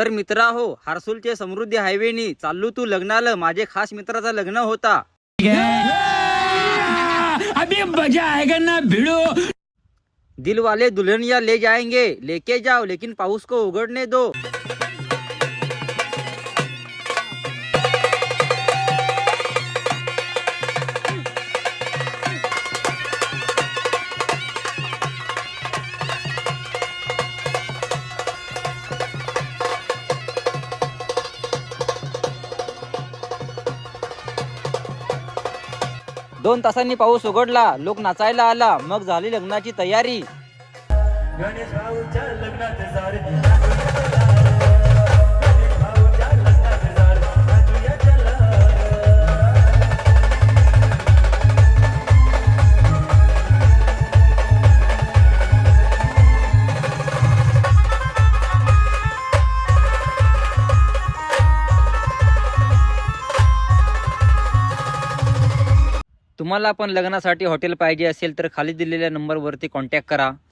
तर मित्रा हो, हार्सुलचे समृद्धी हायवेनी चालू तू लग्नाला. माझे खास मित्राचा लग्न होता. अभी मजा आएगा ना भिड़ो. दिल वाले दुल्हनिया ले जाएंगे, लेके जाओ लेकिन पाऊस को उघडने दो. दोन तासांनी पाऊस उघडला, लोक नाचायला आला, मग झाली लग्नाची तयारी. गणेश भाऊच्या लग्नात झाड गणेश भाऊच्या लग्नात झाड नाचूया चला. तुम्हाला पण लग्नासाठी हॉटेल पाहिजे असेल तर खाली दिलेल्या नंबरवरती कॉन्टॅक्ट करा.